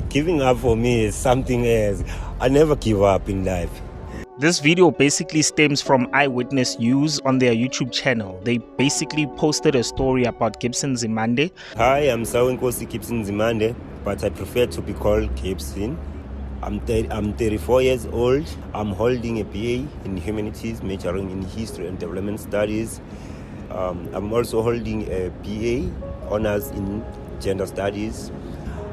Giving up for me is something else. I never give up in life. This video basically stems from Eyewitness News on their YouTube channel. They basically posted a story about Gibson Nzimande. Hi, I'm 𝐷𝐿𝐿 Gibson Nzimande, but I prefer to be called Gibson. I'm 34 years old. I'm holding a BA in Humanities, majoring in History and Development Studies. I'm also holding a BA honors in Gender Studies.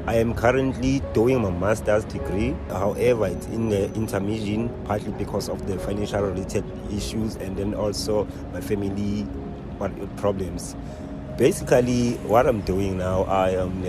I am currently doing my master's degree. However, it's in the intermission, partly because of the financial related issues and then also my family problems. Basically, what I'm doing now, I am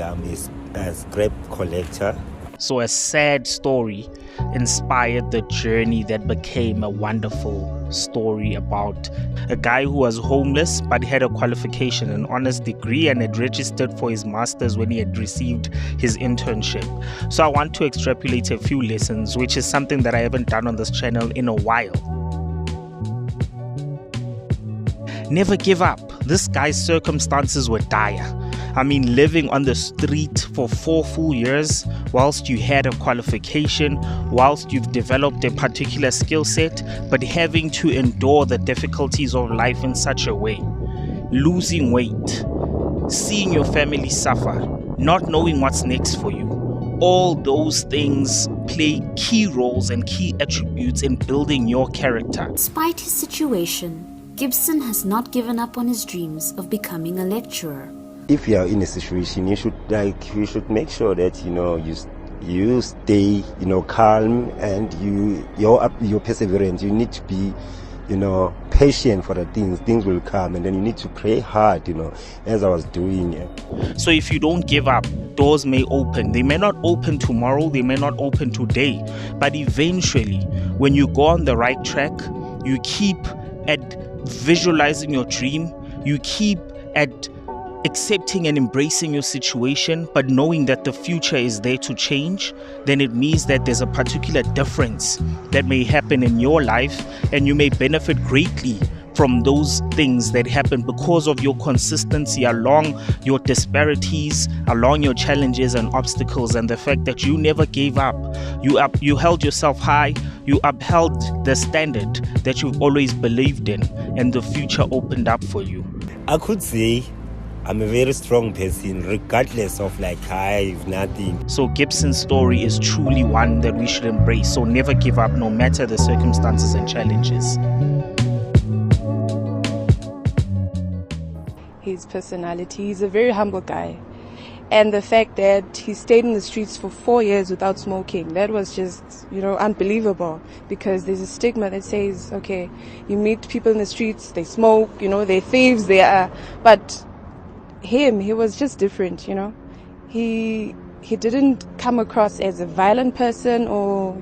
a scrap collector. So a sad story inspired the journey that became a wonderful story about a guy who was homeless but had a qualification, an honors degree, and had registered for his master's when he had received his internship. So I want to extrapolate a few lessons, which is something that I haven't done on this channel in a while. Never give up. This guy's circumstances were dire. I mean, living on the street for 4 full years whilst you had a qualification, whilst you've developed a particular skill set, but having to endure the difficulties of life in such a way. Losing weight, seeing your family suffer, not knowing what's next for you. All those things play key roles and key attributes in building your character. Despite his situation, Gibson has not given up on his dreams of becoming a lecturer. If you are in a situation, you should make sure that you stay calm, and your perseverance. You need to be patient for the things. Things will come, and then you need to pray hard, as I was doing. So if you don't give up, doors may open. They may not open tomorrow, they may not open today, but eventually, when you go on the right track, you keep at visualizing your dream, you keep at accepting and embracing your situation, but knowing that the future is there to change, then it means that there's a particular difference that may happen in your life, and you may benefit greatly from those things that happen because of your consistency along your disparities, along your challenges and obstacles, and the fact that you never gave up. You held yourself high, you upheld the standard that you've always believed in, and the future opened up for you. I could say I'm a very strong person, regardless of I have nothing. So Gibson's story is truly one that we should embrace. So never give up, no matter the circumstances and challenges. His personality, he's a very humble guy. And the fact that he stayed in the streets for 4 years without smoking, that was just, unbelievable. Because there's a stigma that says, okay, you meet people in the streets, they smoke, they're thieves, but he was just different. He didn't come across as a violent person or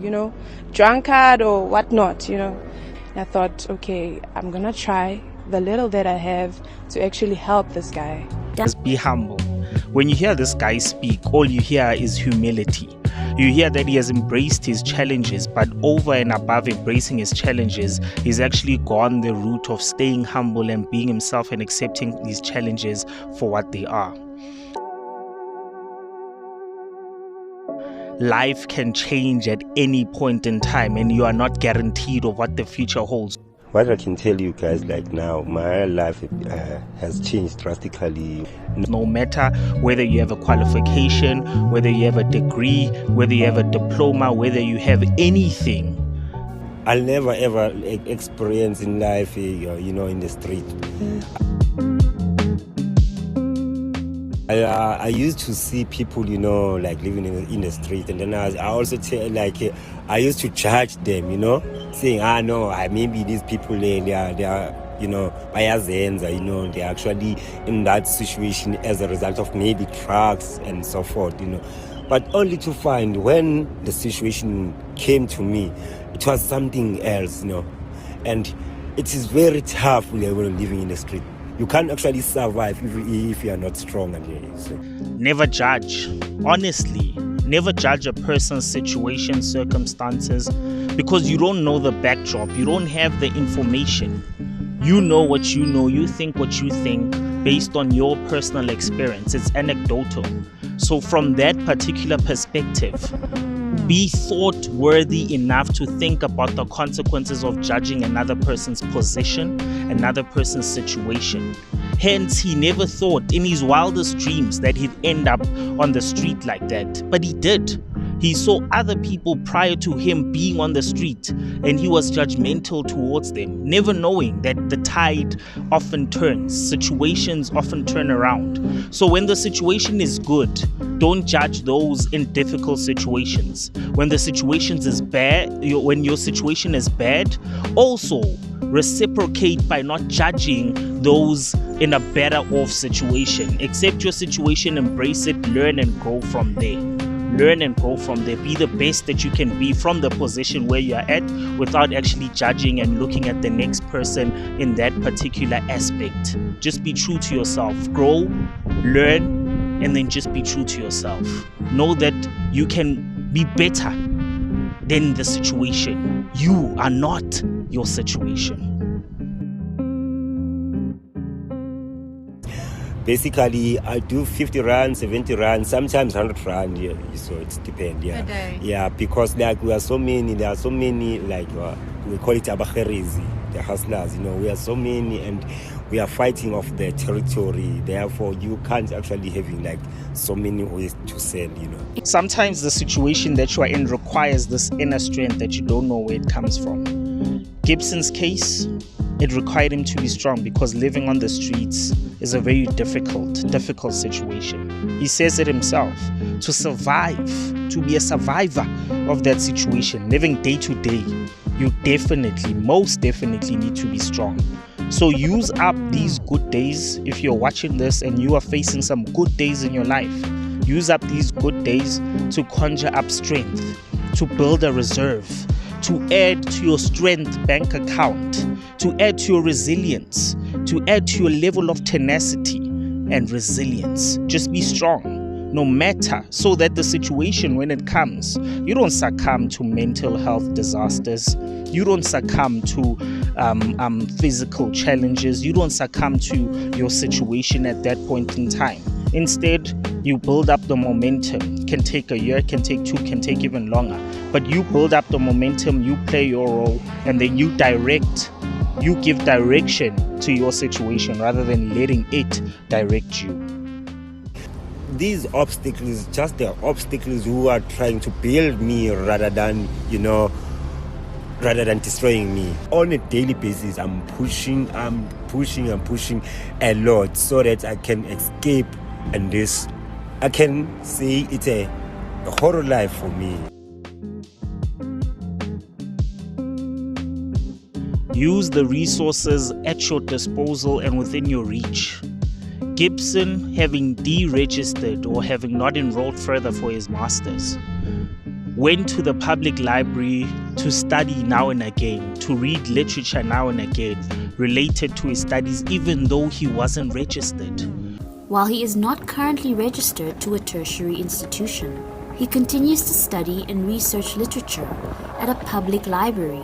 drunkard or whatnot. I thought, okay, I'm gonna try the little that I have to actually help this guy. Just be humble. When you hear this guy speak, all you hear is humility. You hear that he has embraced his challenges, but over and above embracing his challenges, he's actually gone the route of staying humble and being himself and accepting these challenges for what they are. Life can change at any point in time, and you are not guaranteed of what the future holds. What I can tell you guys, now, my life has changed drastically. No matter whether you have a qualification, whether you have a degree, whether you have a diploma, whether you have anything, I'll never ever experience in life, in the street. I used to see people, living in the street, and then I also I used to judge them, saying, no, maybe these people they are bayazenza, they're actually in that situation as a result of maybe drugs and so forth, But only to find when the situation came to me, it was something else, And it is very tough when you're living in the street. You can't actually survive if you are not strong. Never judge. Honestly, never judge a person's situation, circumstances, because you don't know the backdrop. You don't have the information. You know what you know. You think what you think based on your personal experience. It's anecdotal. So from that particular perspective, be thought worthy enough to think about the consequences of judging another person's position, another person's situation. Hence, he never thought in his wildest dreams that he'd end up on the street like that. But he did. He saw other people prior to him being on the street, and he was judgmental towards them, never knowing that the tide often turns, situations often turn around. So when the situation is good, don't judge those in difficult situations. When the situation is bad, when your situation is bad, also reciprocate by not judging those in a better off situation. Accept your situation, embrace it, learn and grow from there. Learn and grow from there. Be the best that you can be from the position where you are at, without actually judging and looking at the next person in that particular aspect. Just be true to yourself. Grow, learn, and then just be true to yourself. Know that you can be better than the situation. You are not your situation. Basically, I do 50 rand, 70 rand, sometimes 100 rand. Yeah, so it depends. Yeah, a day. Yeah, because like we are so many. There are so many. Like we call it abakherezi, the hustlers. You know, we are so many, and we are fighting off the territory. Therefore, you can't actually having like so many ways to sell. You know. Sometimes the situation that you are in requires this inner strength that you don't know where it comes from. Gibson's case, it required him to be strong because living on the streets is a very difficult situation. He says it himself. To survive, to be a survivor of that situation, living day to day, you most definitely need to be strong. So use up these good days. If you're watching this and you are facing some good days in your life, use up these good days to conjure up strength, to build a reserve, to add to your strength bank account, to add to your resilience, to add to your level of tenacity and resilience. Just be strong, no matter, so that the situation when it comes, you don't succumb to mental health disasters, you don't succumb to physical challenges, you don't succumb to your situation at that point in time. Instead, you build up the momentum. It can take a year, can take 2, can take even longer. But you build up the momentum, you play your role, and then you give direction to your situation rather than letting it direct you. These obstacles, just the obstacles who are trying to build me rather than destroying me. On a daily basis, I'm pushing a lot so that I can escape. And this, I can say it's a horror life for me. Use the resources at your disposal and within your reach. Gibson, having deregistered or having not enrolled further for his masters, went to the public library to study now and again, to read literature now and again related to his studies, even though he wasn't registered. While he is not currently registered to a tertiary institution, he continues to study and research literature at a public library,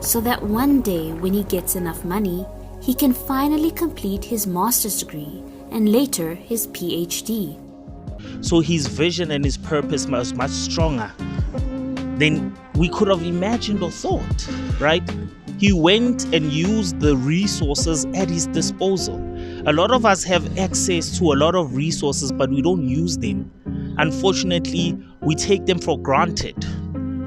so that one day when he gets enough money, he can finally complete his master's degree and later his PhD. So his vision and his purpose was much stronger than we could have imagined or thought, right? He went and used the resources at his disposal. A lot of us have access to a lot of resources, but we don't use them. Unfortunately, we take them for granted.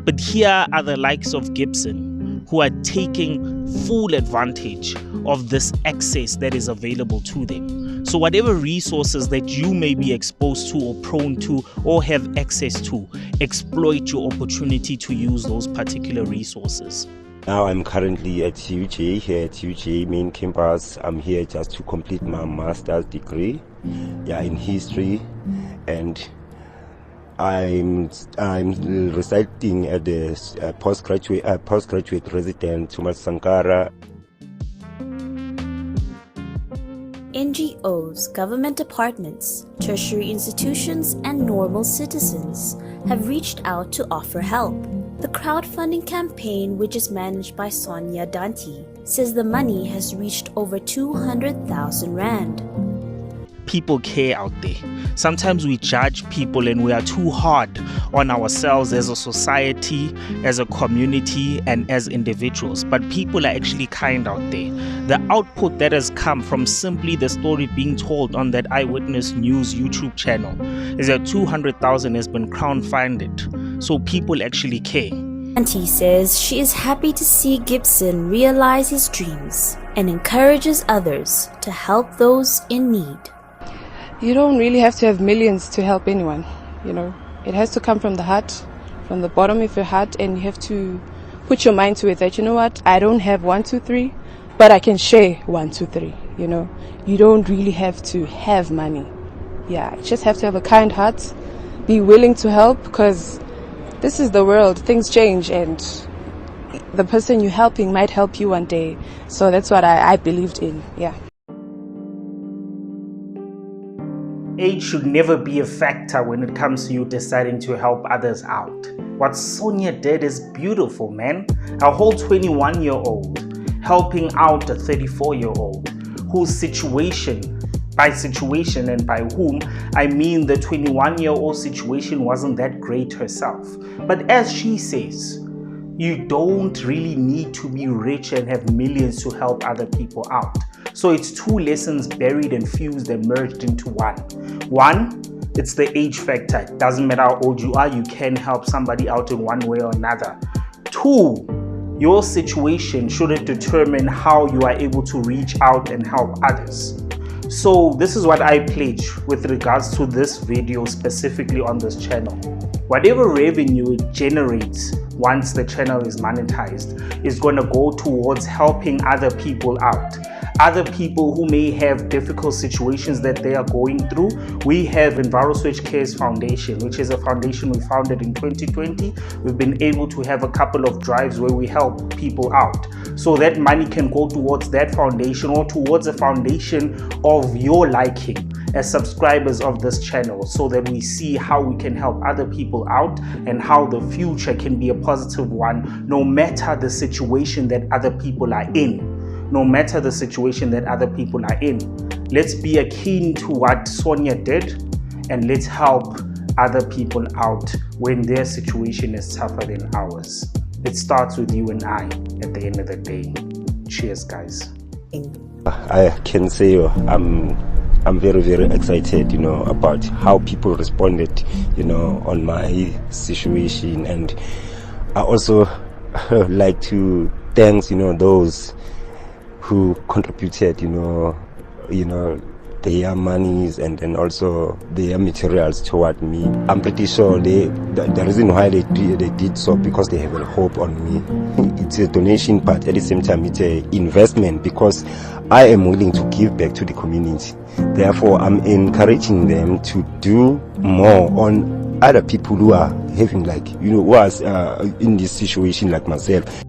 But here are the likes of Gibson, who are taking full advantage of this access that is available to them. So whatever resources that you may be exposed to or prone to or have access to, exploit your opportunity to use those particular resources. Now I'm currently at UJ, here at UJ main campus. I'm here just to complete my master's degree, in history, and I'm residing at the postgraduate residence, Thomas Sankara. NGOs, government departments, tertiary institutions, and normal citizens have reached out to offer help. The crowdfunding campaign, which is managed by Sonia Dante, says the money has reached over 200,000 rand. people care out there. Sometimes we judge people and we are too hard on ourselves as a society, as a community, and as individuals. But people are actually kind out there. The output that has come from simply the story being told on that Eyewitness News YouTube channel is that 200,000 has been crowdfunded. So people actually care. Auntie says she is happy to see Gibson realize his dreams and encourages others to help those in need. You don't really have to have millions to help anyone, you know. It has to come from the heart, from the bottom of your heart, and you have to put your mind to it that, you know what, I don't have 1, 2, 3, but I can share 1, 2, 3, you know. You don't really have to have money. Yeah, you just have to have a kind heart, be willing to help, because this is the world, things change, and the person you're helping might help you one day. So that's what I believed in, yeah. Age should never be a factor when it comes to you deciding to help others out. What Sonia did is beautiful, man. A whole 21-year-old helping out a 34-year-old whose situation, by situation and by whom, I mean the 21-year-old situation wasn't that great herself. But as she says, you don't really need to be rich and have millions to help other people out. So it's two lessons buried and fused and merged into one. One, it's the age factor. It doesn't matter how old you are, you can help somebody out in one way or another. Two, your situation shouldn't determine how you are able to reach out and help others. So this is what I pledge with regards to this video, specifically on this channel. Whatever revenue it generates once the channel is monetized is going to go towards helping other people out. Other people who may have difficult situations that they are going through. We have 𝐌𝐿𝐼 Foundation, which is a foundation we founded in 2020. We've been able to have a couple of drives where we help people out. So that money can go towards that foundation or towards a foundation of your liking as subscribers of this channel, so that we see how we can help other people out and how the future can be a positive one, no matter the situation that other people are in. No matter the situation that other people are in. Let's be akin to what Sonia did, and let's help other people out when their situation is tougher than ours. It starts with you and I at the end of the day. Cheers, guys. I can say I'm very, very excited, you know, about how people responded, you know, on my situation. And I also like to thank, you know, those who contributed, you know, their monies and also their materials toward me. I'm pretty sure the reason why they did so because they have a hope on me. It's a donation, but at the same time it's an investment, because I am willing to give back to the community. Therefore, I'm encouraging them to do more on other people who are having, like, you know, who are in this situation like myself.